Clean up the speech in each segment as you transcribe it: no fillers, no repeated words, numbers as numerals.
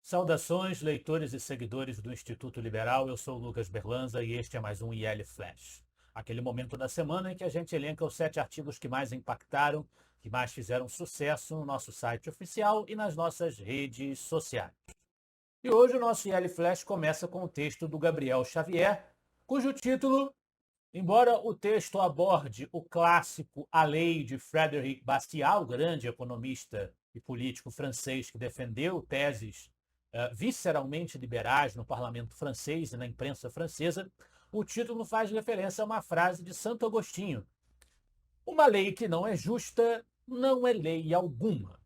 Saudações, leitores e seguidores do Instituto Liberal. Eu sou o Lucas Berlanza e este é mais um IL Flash. Aquele momento da semana em que a gente elenca os 7 artigos que mais impactaram, que mais fizeram sucesso no nosso site oficial e nas nossas redes sociais. E hoje o nosso IL Flash começa com o texto do Gabriel Xavier, cujo título, embora o texto aborde o clássico A Lei de Frédéric Bastiat, o grande economista e político francês que defendeu teses visceralmente liberais no parlamento francês e na imprensa francesa, o título faz referência a uma frase de Santo Agostinho: uma lei que não é justa não é lei alguma.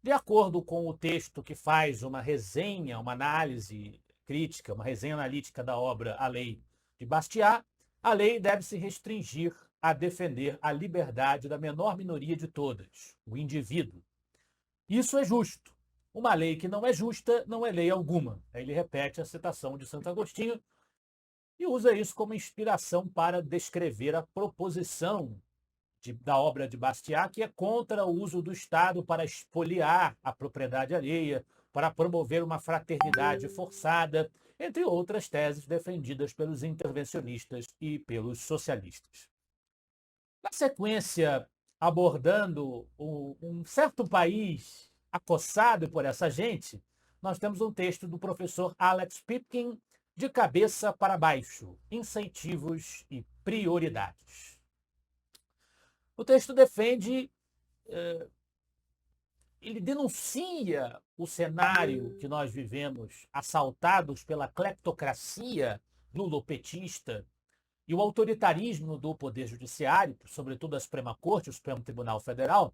De acordo com o texto que faz uma resenha, uma análise crítica, uma resenha analítica da obra A Lei de Bastiat, a lei deve se restringir a defender a liberdade da menor minoria de todas, o indivíduo. Isso é justo. Uma lei que não é justa não é lei alguma. Aí ele repete a citação de Santo Agostinho e usa isso como inspiração para descrever a proposição da obra de Bastiat, que é contra o uso do Estado para expoliar a propriedade alheia, para promover uma fraternidade forçada, entre outras teses defendidas pelos intervencionistas e pelos socialistas. Na sequência, abordando um certo país acossado por essa gente, nós temos um texto do professor Alex Pipkin, De Cabeça para Baixo, Incentivos e Prioridades. O texto defende, ele denuncia o cenário que nós vivemos, assaltados pela cleptocracia lulopetista e o autoritarismo do Poder Judiciário, sobretudo a Suprema Corte, o Supremo Tribunal Federal,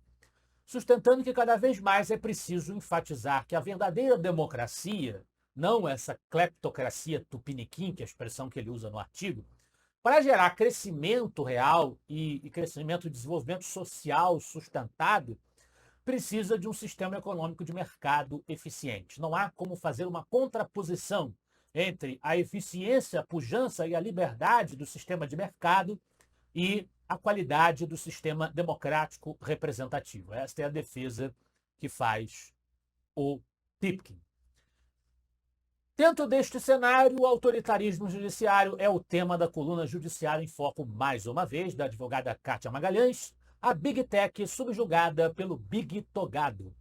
sustentando que cada vez mais é preciso enfatizar que a verdadeira democracia, não essa cleptocracia tupiniquim, que é a expressão que ele usa no artigo, para gerar crescimento real e crescimento e desenvolvimento social sustentado, precisa de um sistema econômico de mercado eficiente. Não há como fazer uma contraposição entre a eficiência, a pujança e a liberdade do sistema de mercado e a qualidade do sistema democrático representativo. Esta é a defesa que faz o Pipkin. Dentro deste cenário, o autoritarismo judiciário é o tema da coluna Judiciário em Foco, mais uma vez, da advogada Kátia Magalhães, a Big Tech subjugada pelo Big Togado.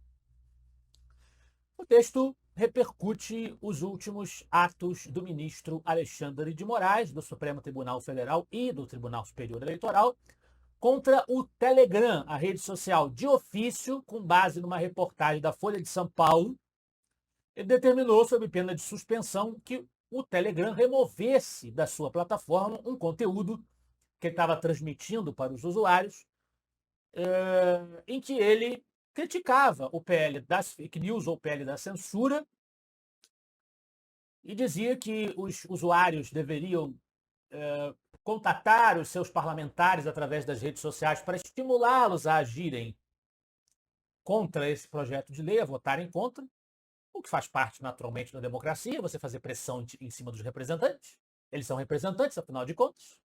O texto repercute os últimos atos do ministro Alexandre de Moraes, do Supremo Tribunal Federal e do Tribunal Superior Eleitoral, contra o Telegram, a rede social de ofício, com base numa reportagem da Folha de São Paulo. Ele determinou, sob pena de suspensão, que o Telegram removesse da sua plataforma um conteúdo que ele estava transmitindo para os usuários, em que ele criticava o PL das fake news ou o PL da censura e dizia que os usuários deveriam contatar os seus parlamentares através das redes sociais para estimulá-los a agirem contra esse projeto de lei, a votarem contra, o que faz parte naturalmente da democracia, você fazer pressão em cima dos representantes. Eles são representantes, afinal de contas.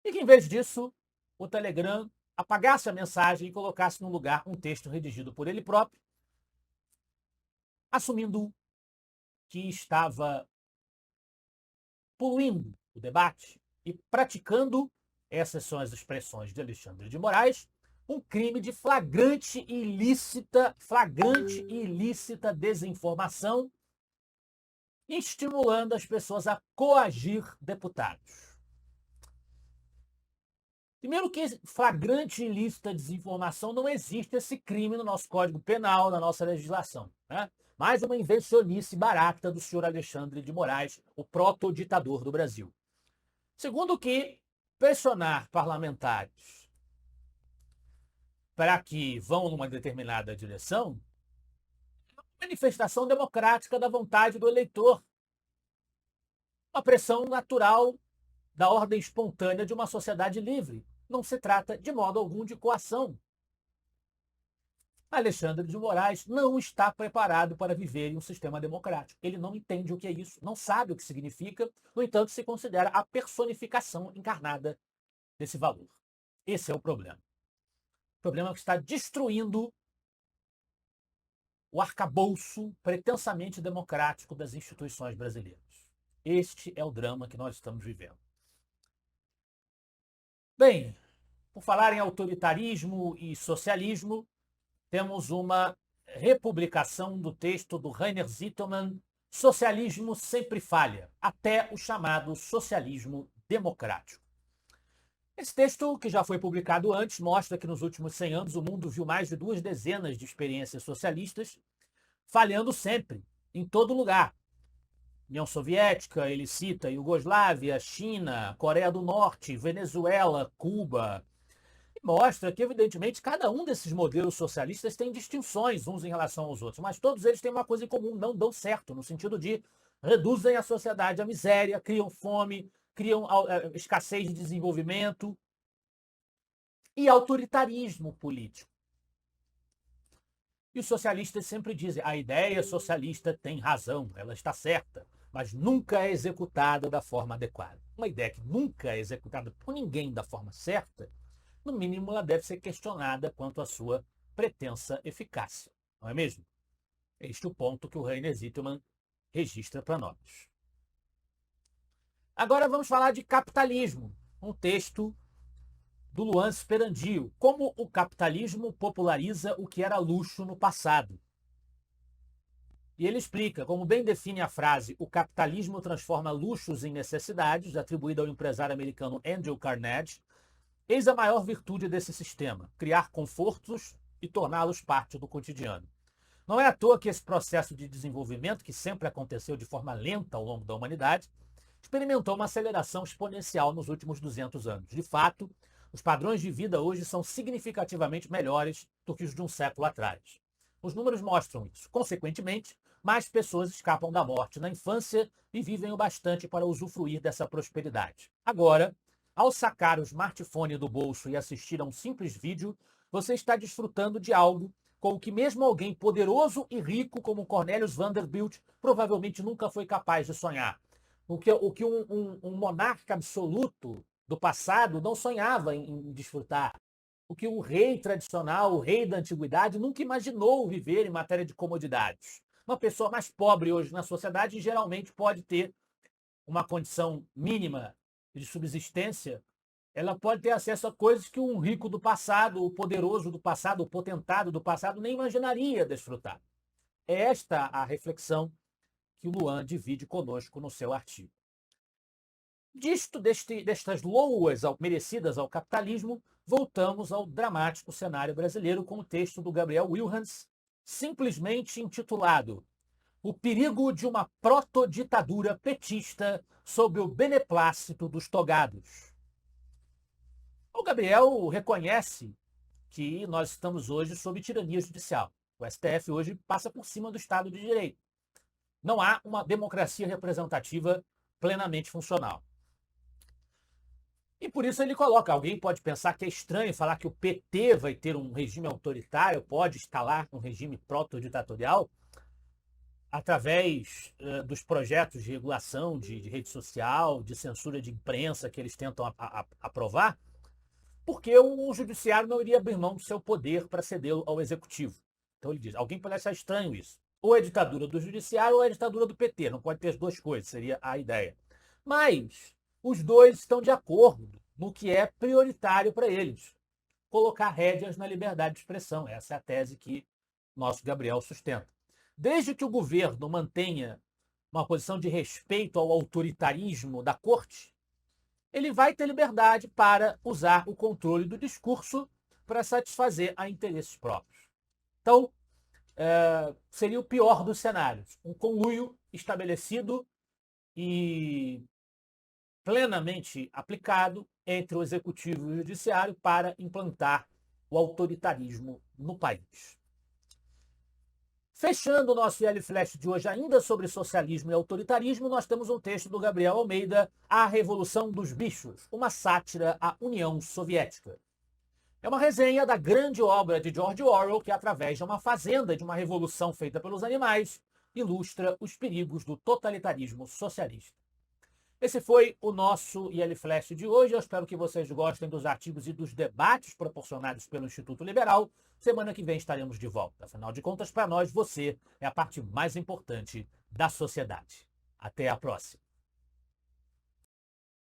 E que, em vez disso, o Telegram apagasse a mensagem e colocasse no lugar um texto redigido por ele próprio, assumindo que estava poluindo o debate e praticando, essas são as expressões de Alexandre de Moraes, um crime de flagrante e ilícita desinformação, estimulando as pessoas a coagir deputados. Primeiro que flagrante e ilícita desinformação não existe esse crime no nosso Código Penal, na nossa legislação. Né? Mais uma invencionice barata do senhor Alexandre de Moraes, o proto-ditador do Brasil. Segundo que pressionar parlamentares para que vão numa determinada direção é uma manifestação democrática da vontade do eleitor. Uma pressão natural da ordem espontânea de uma sociedade livre. Não se trata, de modo algum, de coação. Alexandre de Moraes não está preparado para viver em um sistema democrático. Ele não entende o que é isso, não sabe o que significa, no entanto, se considera a personificação encarnada desse valor. Esse é o problema. O problema é que está destruindo o arcabouço pretensamente democrático das instituições brasileiras. Este é o drama que nós estamos vivendo. Bem, por falar em autoritarismo e socialismo, temos uma republicação do texto do Rainer Zitelmann, Socialismo Sempre Falha, até o chamado socialismo democrático. Esse texto, que já foi publicado antes, mostra que nos últimos 100 anos o mundo viu mais de 2 dezenas de experiências socialistas, falhando sempre, em todo lugar. União Soviética, ele cita Iugoslávia, China, Coreia do Norte, Venezuela, Cuba. E mostra que, evidentemente, cada um desses modelos socialistas tem distinções uns em relação aos outros, mas todos eles têm uma coisa em comum, não dão certo, no sentido de reduzem a sociedade à miséria, criam fome, criam escassez de desenvolvimento e autoritarismo político. E os socialistas sempre dizem, a ideia socialista tem razão, ela está certa, mas nunca é executada da forma adequada. Uma ideia que nunca é executada por ninguém da forma certa, no mínimo ela deve ser questionada quanto à sua pretensa eficácia, não é mesmo? Este é o ponto que o Rainer Zitelmann registra para nós. Agora vamos falar de capitalismo, um texto do Luan Sperandio, como o capitalismo populariza o que era luxo no passado. E ele explica, como bem define a frase, o capitalismo transforma luxos em necessidades, atribuída ao empresário americano Andrew Carnegie, eis a maior virtude desse sistema, criar confortos e torná-los parte do cotidiano. Não é à toa que esse processo de desenvolvimento, que sempre aconteceu de forma lenta ao longo da humanidade, experimentou uma aceleração exponencial nos últimos 200 anos. De fato, os padrões de vida hoje são significativamente melhores do que os de um século atrás. Os números mostram isso. Consequentemente, mais pessoas escapam da morte na infância e vivem o bastante para usufruir dessa prosperidade. Agora, ao sacar o smartphone do bolso e assistir a um simples vídeo, você está desfrutando de algo com o que mesmo alguém poderoso e rico como Cornelius Vanderbilt provavelmente nunca foi capaz de sonhar. O que um monarca absoluto do passado não sonhava em desfrutar. O que o rei tradicional, o rei da antiguidade, nunca imaginou viver em matéria de comodidades. Uma pessoa mais pobre hoje na sociedade geralmente pode ter uma condição mínima de subsistência, ela pode ter acesso a coisas que um rico do passado, o poderoso do passado, o potentado do passado nem imaginaria desfrutar. É esta a reflexão que o Luan divide conosco no seu artigo. Destas loas merecidas ao capitalismo, voltamos ao dramático cenário brasileiro com o texto do Gabriel Wilhans, simplesmente intitulado O perigo de uma protoditadura petista sob o beneplácito dos togados. O Gabriel reconhece que nós estamos hoje sob tirania judicial. O STF hoje passa por cima do Estado de Direito. Não há uma democracia representativa plenamente funcional. E por isso ele coloca, alguém pode pensar que é estranho falar que o PT vai ter um regime autoritário, pode instalar um regime proto-ditatorial através dos projetos de regulação de rede social, de censura de imprensa que eles tentam aprovar, porque o judiciário não iria abrir mão do seu poder para cedê-lo ao executivo. Então ele diz, alguém pode achar estranho isso. Ou é ditadura do judiciário ou é ditadura do PT, não pode ter as duas coisas, seria a ideia. Mas os dois estão de acordo no que é prioritário para eles. Colocar rédeas na liberdade de expressão. Essa é a tese que nosso Gabriel sustenta. Desde que o governo mantenha uma posição de respeito ao autoritarismo da corte, ele vai ter liberdade para usar o controle do discurso para satisfazer a interesses próprios. Então, seria o pior dos cenários. Um conluio estabelecido e plenamente aplicado entre o executivo e o judiciário para implantar o autoritarismo no país. Fechando o nosso IL Flash de hoje ainda sobre socialismo e autoritarismo, nós temos um texto do Gabriel Almeida, A Revolução dos Bichos, uma sátira à União Soviética. É uma resenha da grande obra de George Orwell, que através de uma fazenda, de uma revolução feita pelos animais, ilustra os perigos do totalitarismo socialista. Esse foi o nosso IL Flash de hoje. Eu espero que vocês gostem dos artigos e dos debates proporcionados pelo Instituto Liberal. Semana que vem estaremos de volta. Afinal de contas, para nós, você é a parte mais importante da sociedade. Até a próxima.